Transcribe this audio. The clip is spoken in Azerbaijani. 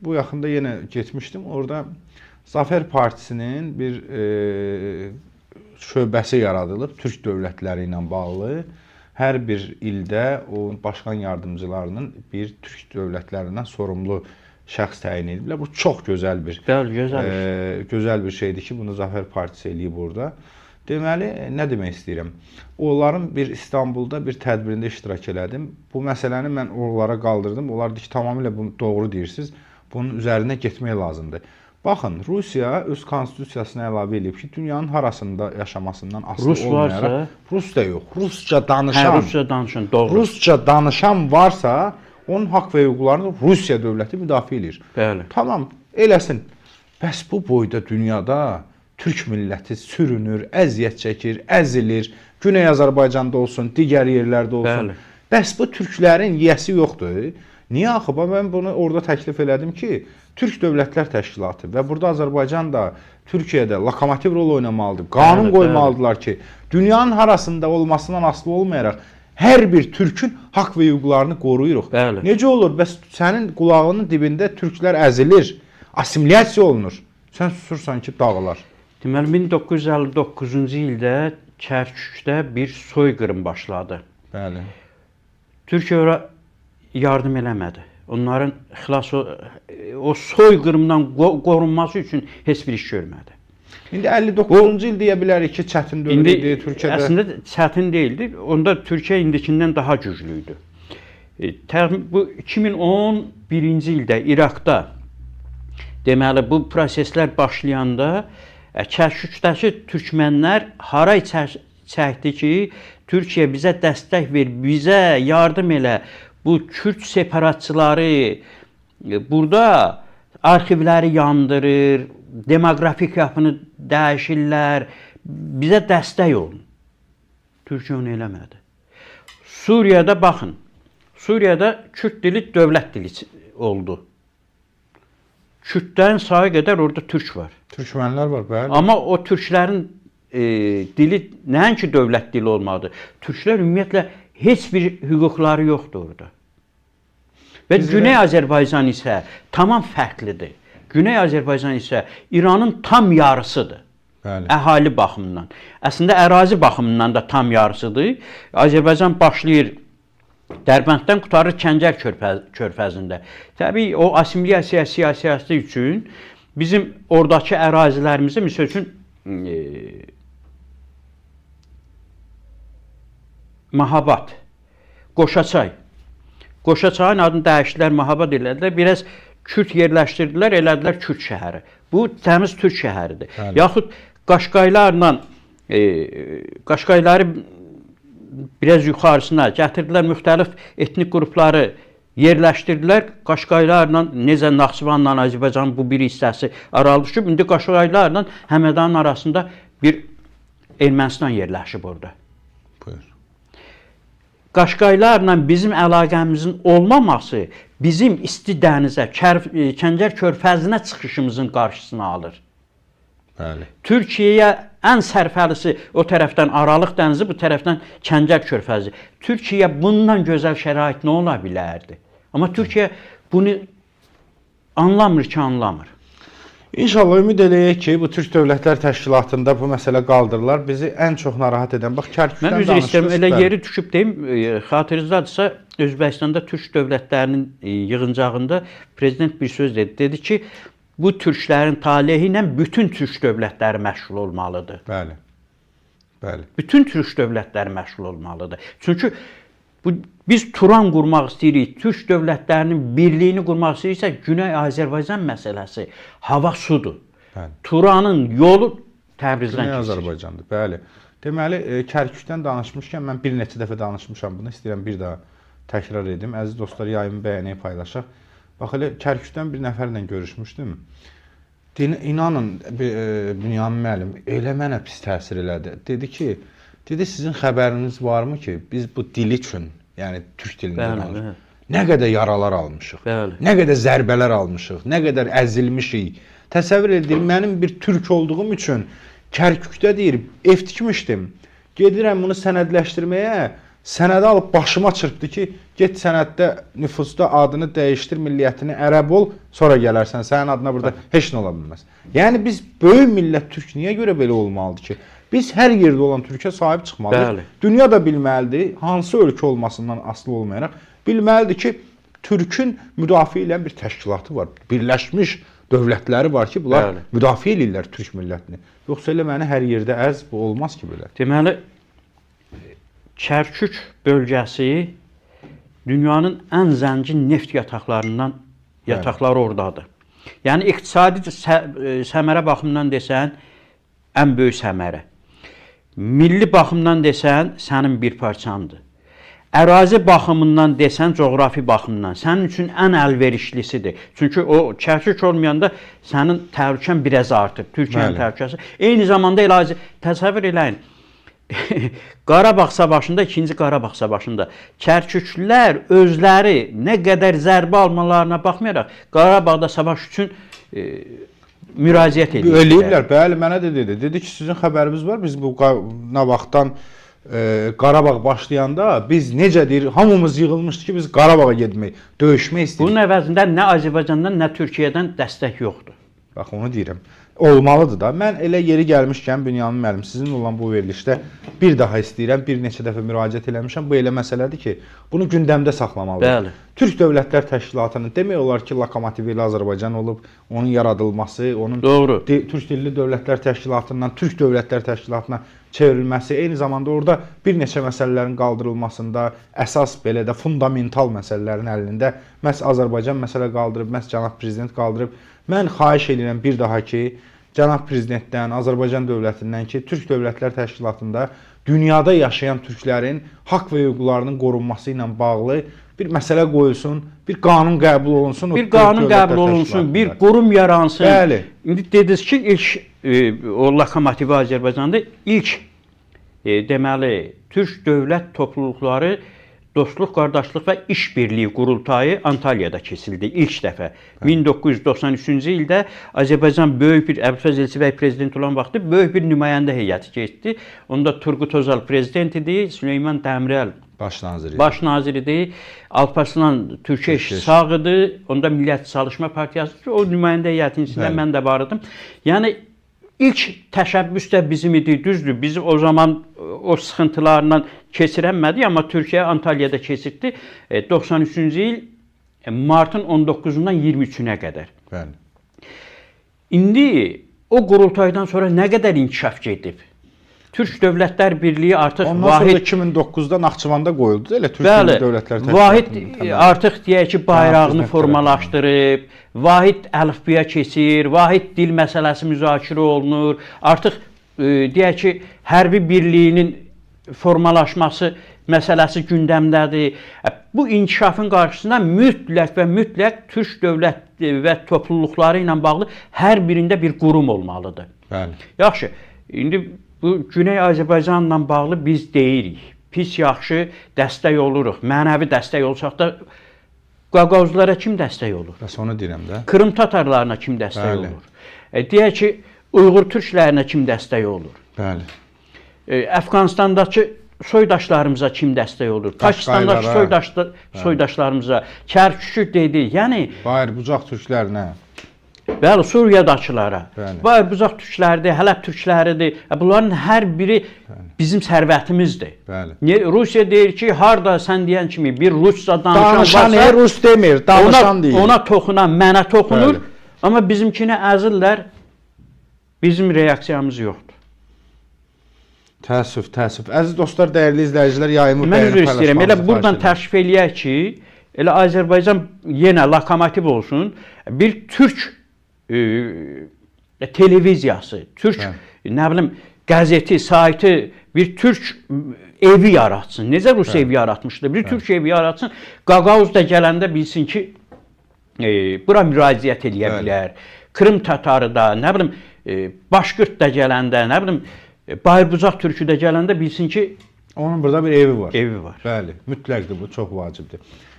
bu yaxında yenə getmişdim. Orada Zafer Partisinin bir şöbəsi yaradılıb Türk dövlətləri ilə bağlı. Hər bir ildə o başqan yardımcılarının bir Türk dövlətlərindən sorumlu şəxs təyin ediblər. Bu çox gözəl bir gözəl bir şeydir ki, bunu Zafer Partisi eləyib burada. Deməli, nə demək istəyirəm? Onların bir İstanbulda bir tədbirində iştirak elədim. Bu məsələni mən onlara qaldırdım. Onlar dedi ki, tamamilə bunu doğru deyirsiniz. Bunun üzərinə getmək lazımdır. Baxın, Rusiya öz konstitusiyasına əlavə edib ki, dünyanın harasında yaşamasından asılı olmayaraq, Rus da yox, Rusca danışan, Rusca danışan varsa, onun haqq və hüquqlarını Rusiya dövləti müdafiə edir. Bəli. Tamam, eləsin. Bəs bu boyda dünyada Türk milləti sürünür, əziyyət çəkir, əzilir. Güney Azərbaycanda olsun, digər yerlərdə olsun. Bəli. Bəs bu türklərin yiyəsi yoxdur. Niyə axı? Mən bunu orada təklif elədim ki, Türk Dövlətlər Təşkilatı və burada Azərbaycan da Türkiyədə lokomotiv rol oynamalıdır. Qanun qoymalıdırlar ki, dünyanın harasında olmasından asılı olmayaraq hər bir türkün haqq və hüquqlarını qoruyuruq. Bəli. Necə olur? Bəs sənin qulağının dibində türklər əzilir, assimilyasiya olunur. Sən susursan ki, dağılar. Deməli, 1959-cu ildə Kərkükdə bir soyqırım başladı. Bəli. Türkiyə ora yardım eləmədi. Onların o soyqırımdan qorunması üçün heç bir iş görmədi. İndi 59-cu il deyə bilərik ki, çətin dövr idi Türkiyədə. Əslində çətin deyildi. Onda Türkiyə indikindən daha güclüydü. Bu 2011-ci ildə İraqda deməli bu proseslər başlayanda Kərkükdəki türkmənlər haray çəkdi ki, Türkiyə bizə dəstək ver, bizə yardım elə. Bu Kürd separatçıları burada arxivləri yandırır, demoqrafik yapını dəyişirlər, bizə dəstək olun. Türkiyə onu eləmədi. Suriyada baxın, Suriyada Kürd dili dövlət dili oldu. Kürdlərin sayı qədər orada türk var. Türkmənlər var, bəli. Amma o türklərin dili nəinki dövlət dili olmadı. Türklər ümumiyyətlə heç bir hüquqları yoxdur orada. Və Güney Azərbaycan isə tamam fərqlidir. Güney Azərbaycan isə İranın tam yarısıdır. Bəli. Əhali baxımından. Əslində ərazi baxımından da tam yarısıdır. Azərbaycan başlayır Dərbənddən qutarır Kəncər körfəzində. Təbii o assimilyasiya siyasəti üçün bizim oradakı ərazilərimizi misal üçün Mahabad, Qoşaçay. Qoşaçayın adını dəyişdilər, Mahabad elədilər. Biraz Kürd yerləşdirdilər, elədilər Kürd şəhəri. Bu təmiz türk şəhəridir. Bəli. Yaxud Qaşqayları biraz yuxarısına gətirdilər, müxtəlif etnik qrupları yerləşdirdilər. Qaşqaylarla, necə Naxçıvanla Azərbaycanın bu bir hissəsi aralaşıb, indi Qaşqaylarla Həmədanın arasında bir Ermənistan yerləşib orada. Buyur. Qaşqaylarla bizim əlaqəmizin olmaması bizim isti dənizə, Kəncər körfəzinə çıxışımızın qarşısını alır. Bəli. Türkiyəyə ən sərfəlisi o tərəfdən Aralıq dənizi, bu tərəfdən Kəncər körfəzi. Türkiyə bundan gözəl şərait nə ola bilərdi? Amma Türkiyə bunu anlamır ki, anlamır. İnşallah ümid eləyək ki, bu Türk Dövlətlər Təşkilatında bu məsələ qaldırılar. Bizi ən çox narahat edən, bax Kərkükdən danışdınız. Mən üzr istəyirəm, elə yeri düşüb deyim, xatırınızdadırsa, Özbəkistanda Türk dövlətlərinin yığıncağında prezident bir söz dedi. Dedi ki, bu türklərin taleyi ilə bütün türk dövlətləri məşğul olmalıdır. Bəli. Bəli. Bütün türk dövlətləri məşğul olmalıdır. Çünki biz Turan qurmaq istəyirik, türk dövlətlərinin birliyini qurmaq istəyiriksə, Güney Azərbaycan məsələsi hava sudur. Bəli. Turanın yolu Təbrizdən Güney keçir. Azərbaycandır, bəli. Deməli, Kərkükdən danışmışkən mən bir neçə dəfə danışmışam bunu, istəyirəm bir daha təkrar edim. Əziz dostlar, yayımı bəyənək, paylaşaq. Bax, elə Kərkükdən bir nəfərlə görüşmüşdüm. İnanın, Bünyamin müəllim, elə mənə pis təsir elədi. Dedi ki, sizin xəbəriniz varmı ki, biz bu dil üçün, yəni türk dilində danışıq, nə qədər yaralar almışıq, nə qədər zərbələr almışıq, nə qədər əzilmişik. Təsəvvür edir, mənim bir türk olduğum üçün Kərkükdə deyir, ev tikmişdim. Gedirəm bunu sənədləşdirməyə, sənədi alıb başıma çırpdı ki, get sənəddə nüfusda adını dəyişdir, milliyyətini ərəb ol, sonra gələrsən. Sənin adına burada heç nə ola bilməz. Yəni biz böyük millət türk niyə görə belə olmalıdır ki? Biz hər yerdə olan türkə sahib çıxmalıyıq. Dünya da bilməlidir, hansı ölkə olmasından asılı olmayaraq, bilməlidir ki, türkün müdafiə edən bir təşkilatı var. Birləşmiş dövlətləri var ki, bunlar müdafiə edirlər türk millətini. Yoxsa elə məni hər yerdə əz, bu olmaz ki belə. Deməli, Kərkük bölgəsi dünyanın ən zəngin neft yataqları oradadır. Yəni, iqtisadi səmərə baxımından desən, ən böyük səmərə. Milli baxımdan desən, sənin bir parçandır. Ərazi baxımından desən, coğrafi baxımdan sənin üçün ən əlverişlisidir. Çünki o Kərkük olmayanda sənin təhlükən biraz artır. Türkiyənin təhlükəsi. Eyni zamanda təsəvvür eləyin. Qarabağ savaşında, 2-ci Qarabağ savaşında Kərküklülər özləri nə qədər zərbə almalarına baxmayaraq Qarabağda savaş üçün müraciət edirlər. Eləyiblər, bəli, mənə də dedi. Dedi ki, sizin xəbəriniz var, biz bu nə vaxtdan Qarabağ başlayanda biz necə deyir, hamımız yığılmışdı ki, biz Qarabağa getmək, döyüşmək istəyirik. Bunun əvəzində nə Azərbaycandan, nə Türkiyədən dəstək yoxdur. Bax, onu deyirəm. Olmalıdır da. Mən elə yeri gəlmişkən Bünyamin müəllim, sizin olan bu verilişdə bir daha istəyirəm, bir neçə dəfə müraciət eləmişəm. Bu elə məsələdir ki, bunu gündəmdə saxlamalıdır. Türk Dövlətlər Təşkilatının demək olar ki, lokomotivi ilə Azərbaycan olub, onun yaradılması, onun Türk Dilli Dövlətlər Təşkilatından Türk Dövlətlər Təşkilatına çevrilməsi, eyni zamanda orada bir neçə məsələlərin qaldırılmasında, əsas belə də fundamental məsələlərin əlində məhz Azərbaycan məsələ qaldırıb, məhz cənab prezident qaldırıb. Mən xahiş edirəm bir daha ki, cənab prezidentdən, Azərbaycan dövlətindən ki, Türk Dövlətlər Təşkilatında dünyada yaşayan türklərin haqq və hüquqlarının qorunması ilə bağlı bir məsələ qoyulsun, bir qanun qəbul olunsun. Bir qanun qəbul olunsun, bir qurum yaransın. Bəli. İndi dediniz ki, ilk o lokomotivi Azərbaycanda ilk deməli Türk dövlət topluluqları Dostluq, Qardaşlıq və İşbirliyi qurultayı Antalyada keçirildi ilk dəfə. 1993-cü ildə Azərbaycan böyük bir Əbülfəz Elçibəy prezident olan vaxtı böyük bir nümayəndə heyəti keçdi. Onda Turgut Özal prezident idi, Süleyman Dəmirəl baş nazir idi, Alparslan Türkiyə İş sağ idi, onda Millət Çalışma Partiyası ki, o nümayəndə heyətinin içində mən də var idim. Yəni İlk təşəbbüs də bizim idi, düzdür. Biz o zaman o sıxıntılarından keçirənmədik, amma Türkiyə Antalyada keçirdi. 93-cü il martın 19-undan 23-ünə qədər. Bəli. İndi o qurultaydan sonra nə qədər inkişaf gedib? Türk Dövlətlər Birliyi artıq ondan sonra 2009-da Naxçıvanda qoyuldu, elə Türk Dövlətlər Təşkilatı. Vahid artıq deyək ki, bayrağını formalaşdırıb, vahid əlifbiyə keçir, vahid dil məsələsi müzakirə olunur. Artıq deyək ki, hərbi birliyinin formalaşması məsələsi gündəmdədir. Bu inkişafın qarşısında mütləq və mütləq Türk dövlət və topluluqları ilə bağlı hər birində bir qurum olmalıdır. Bəli. Yaxşı, indi bu Güney Azərbaycanla bağlı biz deyirik, pis yaxşı dəstək oluruq, mənəvi dəstək olsaq da Qaqavuzlara kim dəstək olur? Bəs onu deyirəm də. Krım tatarlarına kim dəstək olur? Deyək ki, Uyğur türklərinə kim dəstək olur? Bəli. Əfqanistandakı soydaşlarımıza kim dəstək olur? Pakistandakı soydaşlarımıza, Kərkükü dedi, yəni... Bayır, bucaq türklərinə. Bəli, Suriyadakılara, bayır, bucaq türkləridir, Hələb türkləridir. Bunların hər biri bizim sərvətimizdir. Bəli. Rusiya deyir ki, harada sən deyən kimi bir rusca danışan varsa... Rus demir, danışan deyir. Ona toxunan, mənə toxunur. Amma bizimkinə əzirlər, bizim reaksiyamız yoxdur. Təəssüf, təəssüf. Əziz dostlar, dəyərli izləyicilər, yayımı mən üzr istəyirəm. Elə buradan təşrif eləyək ki, elə Azərbaycan yenə lokomotiv olsun, bir türk televiziyası, türk nə bilim qəzeti, saytı, bir türk evi yaratsın. Necə Rus evi yaratmışdı? Bir türk evi yaratsın. Qaqavuz da gələndə bilsin ki, bura müraciət eləyə bilər. Krım tatarı da, nə bilim, Başqırt da gələndə, nə bilim, Bayırbucaq türkü də gələndə bilsin ki, onun burada bir evi var. Evi var. Bəli, mütləqdir bu, çox vacibdir.